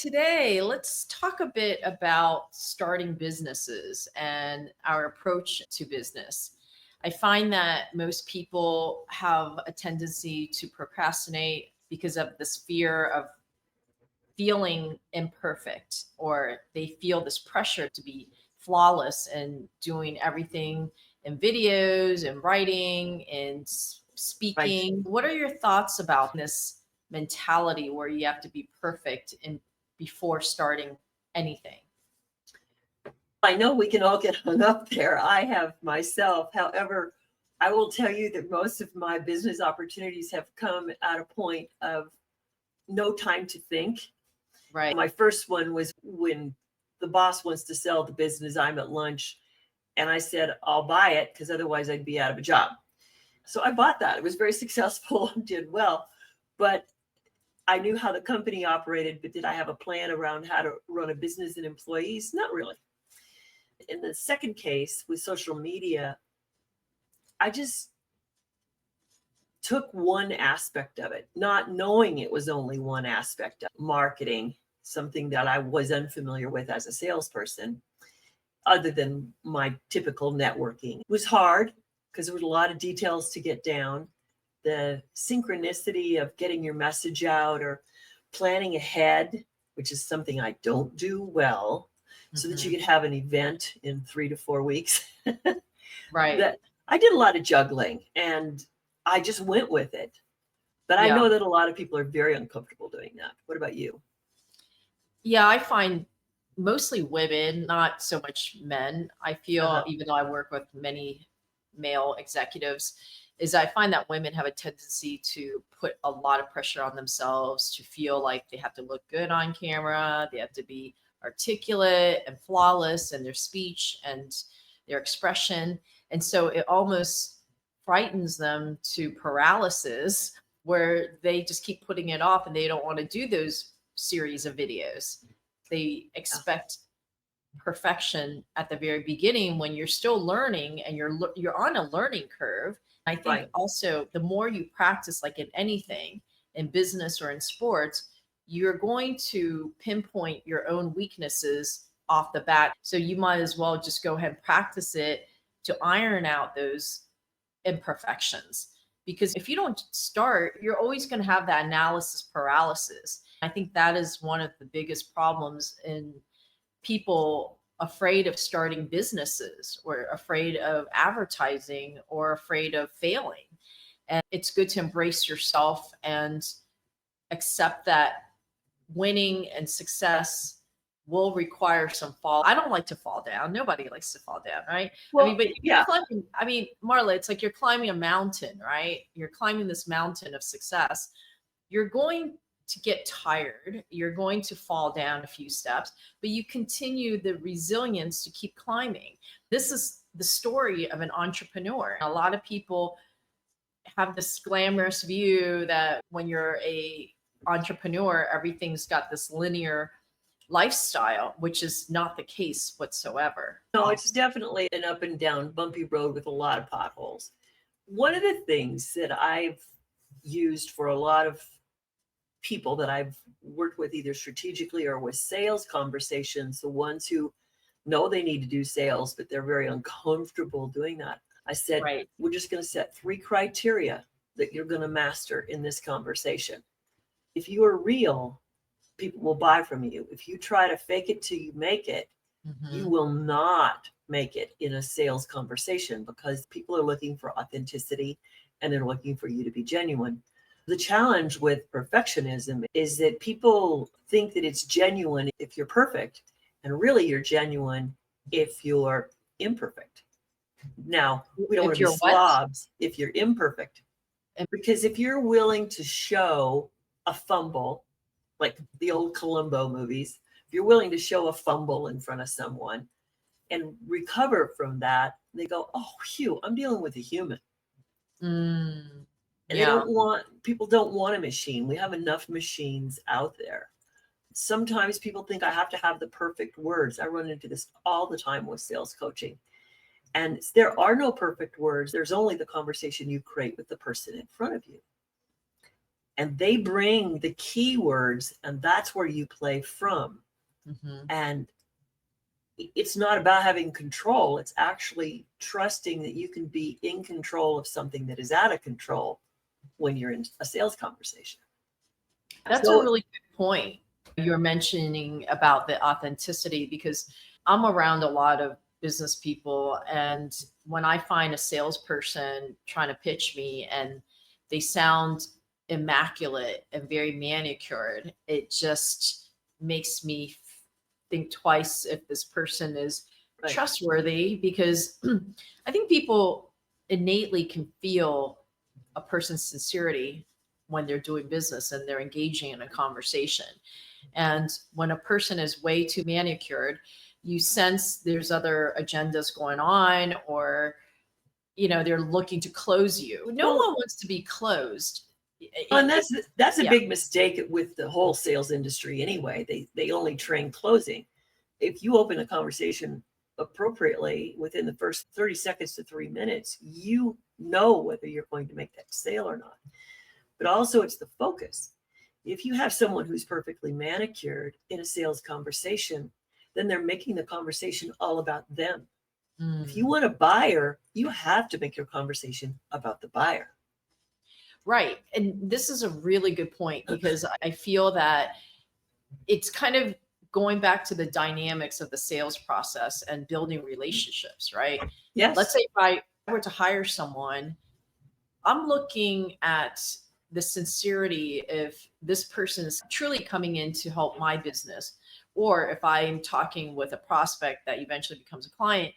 today let's talk a bit about starting businesses and our approach to business. I find that most people have a tendency to procrastinate because of this fear of feeling imperfect, or they feel this pressure to be flawless and doing everything in videos and writing and Right. speaking. What are your thoughts about this mentality where you have to be perfect in before starting anything? I know we can all get hung up there. I have myself. However, I will tell you that most of my business opportunities have come at a point of no time to think. Right. My first one was when the boss wants to sell the business. I'm at lunch and I said, I'll buy it because otherwise I'd be out of a job. So I bought that. It was very successful and did well. But I knew how the company operated, but did I have a plan around how to run a business and employees? Not really. In the second case with social media, I just took one aspect of it, not knowing it was only one aspect of marketing, something that I was unfamiliar with as a salesperson, other than my typical networking. It was hard because there was a lot of details to get down. The synchronicity of getting your message out or planning ahead, which is something I don't do well, so that you Mhm. could have an event in 3 to 4 weeks. Right. That I did a lot of juggling and I just went with it. But I Yeah. know that a lot of people are very uncomfortable doing that. What about you? Yeah, I find mostly women, not so much men. I feel, Uh-huh. even though I work with many male executives, is I find that women have a tendency to put a lot of pressure on themselves to feel like they have to look good on camera, they have to be articulate and flawless in their speech and their expression. And so it almost frightens them to paralysis where they just keep putting it off and they don't want to do those series of videos. They Yeah. expect perfection at the very beginning when you're still learning and you're on a learning curve. I think Right. also the more you practice, like in anything, in business or in sports, you're going to pinpoint your own weaknesses off the bat. So you might as well just go ahead and practice it to iron out those imperfections. Because if you don't start, you're always going to have that analysis paralysis. I think that is one of the biggest problems in people afraid of starting businesses or afraid of advertising or afraid of failing. And it's good to embrace yourself and accept that winning and success will require some fall. I don't like to fall down. Nobody likes to fall down, right? I mean, Well, but you're yeah. climbing, I mean, Marla, it's like you're climbing a mountain, right? You're climbing this mountain of success. You're going to get tired. You're going to fall down a few steps, but you continue the resilience to keep climbing. This is the story of an entrepreneur. A lot of people have this glamorous view that when you're a entrepreneur, everything's got this linear lifestyle, which is not the case whatsoever. No, it's definitely an up and down, bumpy road with a lot of potholes. One of the things that I've used for a lot of people that I've worked with, either strategically or with sales conversations, the ones who know they need to do sales, but they're very uncomfortable doing that. I said, Right. we're just going to set 3 criteria that you're going to master in this conversation. If you are real, people will buy from you. If you try to fake it till you make it, you Mhm. will not make it in a sales conversation because people are looking for authenticity and they're looking for you to be genuine. The challenge with perfectionism is that people think that it's genuine if you're perfect, and really you're genuine if you're imperfect. Now, we don't want If to be you're what? slobs if you're imperfect, And because if you're willing to show a fumble, like the old Columbo movies, if you're willing to show a fumble in front of someone and recover from that, they go, oh, phew, I'm dealing with a human. mm, And they yeah. don't want, people don't want a machine. We have enough machines out there. Sometimes people think I have to have the perfect words. I run into this all the time with sales coaching. And there are no perfect words. There's only the conversation you create with the person in front of you. and they bring the keywords, and that's where you play from. Mm-hmm. And it's not about having control. It's actually trusting that you can be in control of something that is out of control when you're in a sales conversation. That's a So, really good point. You're mentioning about the authenticity, because I'm around a lot of business people, and when I find a salesperson trying to pitch me and they sound immaculate and very manicured, it just makes me think twice if this person is right. trustworthy, because I think people innately can feel a person's sincerity when they're doing business and they're engaging in a conversation. And when a person is way too manicured, you sense there's other agendas going on, or they're looking to close you. No Well, one wants to be closed. and that's a Yeah. big mistake with the whole sales industry anyway. They only train closing. If you open a conversation appropriately within the first 30 seconds to 3 minutes, you know whether you're going to make that sale or not. But also it's the focus. If you have someone who's perfectly manicured in a sales conversation, then they're making the conversation all about them. If you want a buyer, you have to make your conversation about the buyer. Right. And this is a really good point, because I feel that it's kind of going back to the dynamics of the sales process and building relationships, right? Yes. Let's say if I were to hire someone, I'm looking at the sincerity if this person is truly coming in to help my business, or if I'm talking with a prospect that eventually becomes a client,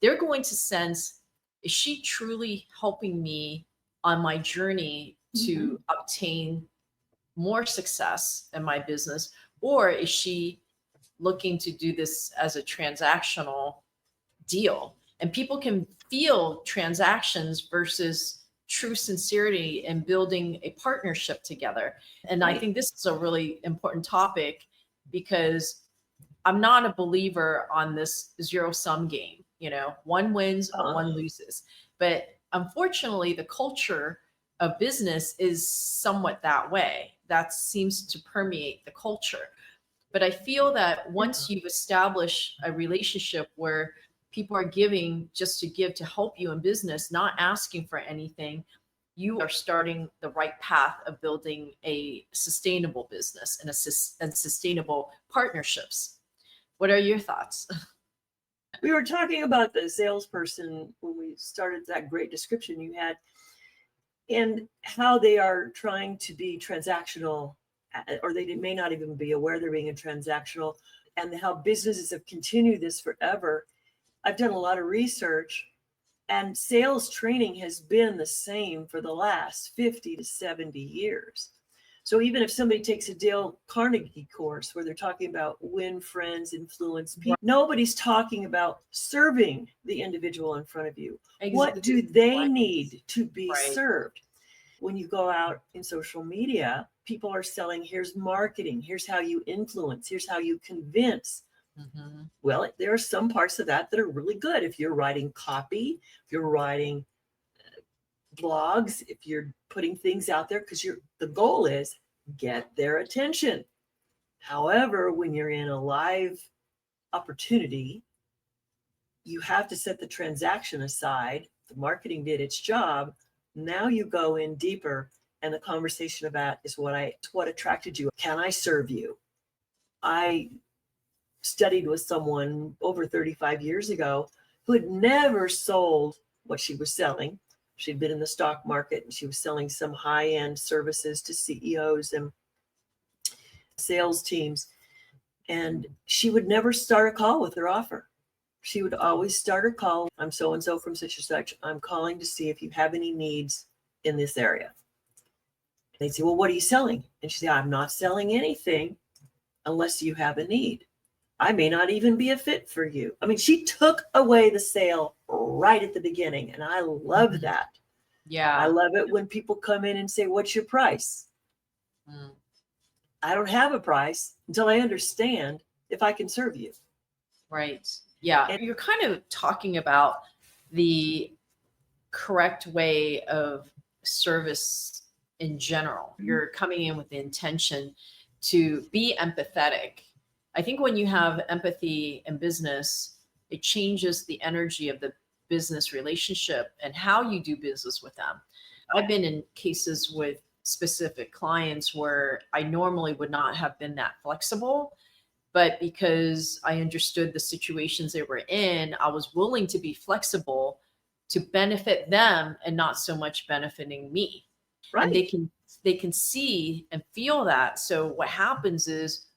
they're going to sense, is she truly helping me on my journey to obtain more success in my business, or is she looking to do this as a transactional deal? And people can feel transactions versus true sincerity and building a partnership together. And I think this is a really important topic, because I'm not a believer on this zero sum game. One wins, one loses. But unfortunately, the culture of business is somewhat that way. That seems to permeate the culture. But I feel that once you've established a relationship where people are giving just to give to help you in business, not asking for anything, you are starting the right path of building a sustainable business and sustainable partnerships. What are your thoughts? We were talking about the salesperson when we started that great description you had, and how they are trying to be transactional, or they may not even be aware they're being a transactional, and how businesses have continued this forever. I've done a lot of research, and sales training has been the same for the last 50 to 70 years. So even if somebody takes a Dale Carnegie course where they're talking about win friends, influence people, nobody's talking about serving the individual in front of you. What do they need to be served? When you go out in social media, people are selling, here's marketing, here's how you influence, here's how you convince. Well, there are some parts of that are really good. If you're writing copy, if you're writing blogs, if you're putting things out there, because the goal is get their attention. However, when you're in a live opportunity, you have to set the transaction aside. The marketing did its job. Now you go in deeper, and the conversation about is what attracted you. Can I serve you? I studied with someone over 35 years ago who had never sold what she was selling. She'd been in the stock market, and she was selling some high-end services to CEOs and sales teams. And she would never start a call with her offer. She would always start her call. I'm so-and-so from such and such. I'm calling to see if you have any needs in this area. They'd say, well, what are you selling? And she'd say, I'm not selling anything unless you have a need. I may not even be a fit for you. I mean, she took away the sale right at the beginning. And I love that. Yeah. I love it when people come in and say, what's your price? I don't have a price until I understand if I can serve you. Right. Yeah. And you're kind of talking about the correct way of service in general. You're coming in with the intention to be empathetic. I think when you have empathy in business, it changes the energy of the business relationship and how you do business with them. I've been in cases with specific clients where I normally would not have been that flexible, but because I understood the situations they were in, I was willing to be flexible to benefit them and not so much benefiting me. And Right. they can see and feel that. So what happens is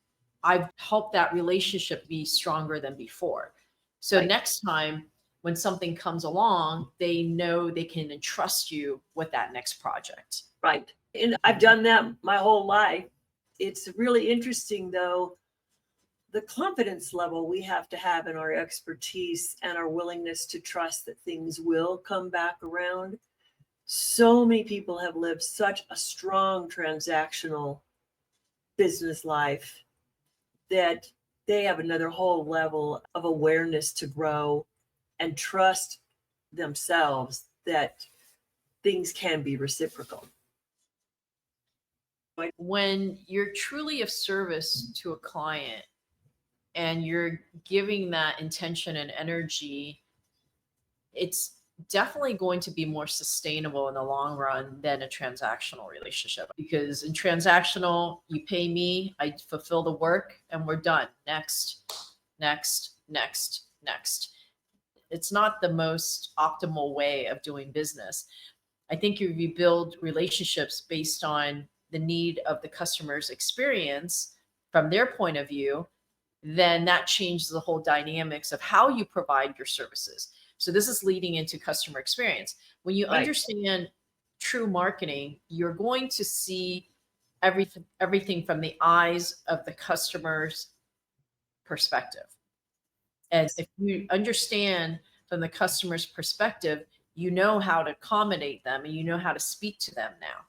I've helped that relationship be stronger than before. So Right. next time when something comes along, they know they can entrust you with that next project. Right. And I've done that my whole life. It's really interesting, though, the confidence level we have to have in our expertise and our willingness to trust that things will come back around. So many people have lived such a strong transactional business life that they have another whole level of awareness to grow and trust themselves that things can be reciprocal. When you're truly of service to a client and you're giving that intention and energy, it's definitely going to be more sustainable in the long run than a transactional relationship. Because in transactional, you pay me, I fulfill the work, and we're done. Next, next, next, next. It's not the most optimal way of doing business. I think if you build relationships based on the need of the customer's experience from their point of view, then that changes the whole dynamics of how you provide your services. So this is leading into customer experience. When you Right. understand true marketing, you're going to see everything from the eyes of the customer's perspective. And if you understand from the customer's perspective, you know how to accommodate them and you know how to speak to them now.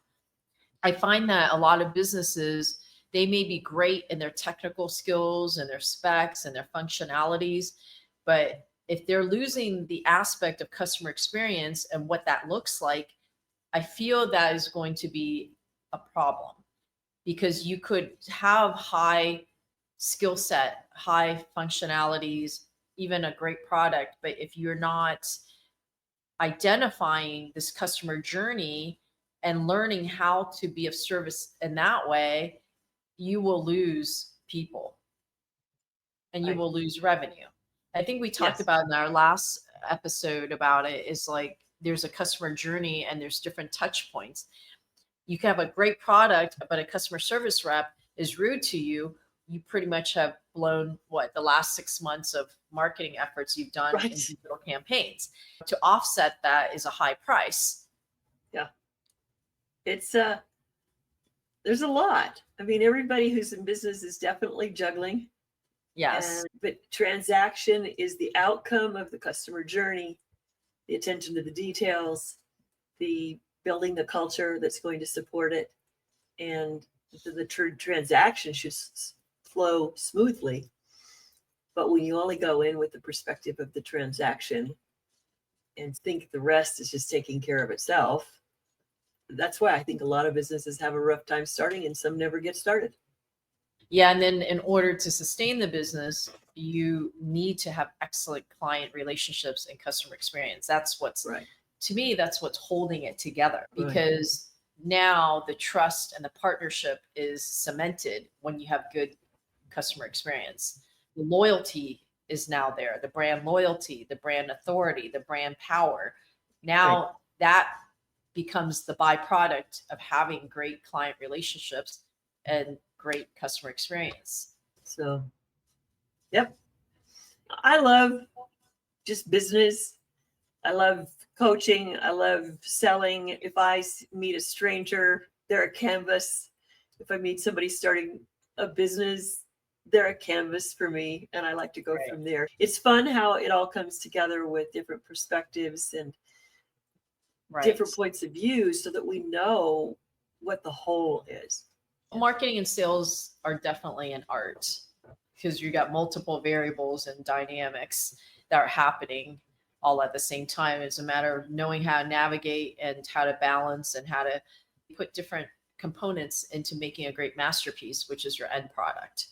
I find that a lot of businesses, they may be great in their technical skills and their specs and their functionalities, but if they're losing the aspect of customer experience and what that looks like, I feel that is going to be a problem, because you could have high skill set, high functionalities, even a great product, but if you're not identifying this customer journey and learning how to be of service in that way, you will lose people and you Right. will lose revenue. I think we talked Yes. about in our last episode about it, is like there's a customer journey and there's different touch points. You can have a great product, but a customer service rep is rude to you. You pretty much have blown the last 6 months of marketing efforts you've done in Right. digital campaigns. To offset that is a high price. Yeah. It's there's a lot. I mean, everybody who's in business is definitely juggling. Yes. But transaction is the outcome of the customer journey, the attention to the details, the building the culture that's going to support it, and the transaction should flow smoothly. But when you only go in with the perspective of the transaction and think the rest is just taking care of itself, that's why I think a lot of businesses have a rough time starting and some never get started. Yeah. And then in order to sustain the business, you need to have excellent client relationships and customer experience. That's what's, Right. to me, that's what's holding it together, Right. because now the trust and the partnership is cemented when you have good customer experience. The loyalty is now there, the brand loyalty, the brand authority, the brand power. Now Right. that becomes the byproduct of having great client relationships and great customer experience. So, yep. I love just business. I love coaching. I love selling. If I meet a stranger, they're a canvas. If I meet somebody starting a business, they're a canvas for me, and I like to go Right. from there. It's fun how it all comes together with different perspectives and Right. different points of view so that we know what the whole is. Marketing and sales are definitely an art, because you got multiple variables and dynamics that are happening all at the same time. It's a matter of knowing how to navigate and how to balance and how to put different components into making a great masterpiece, which is your end product.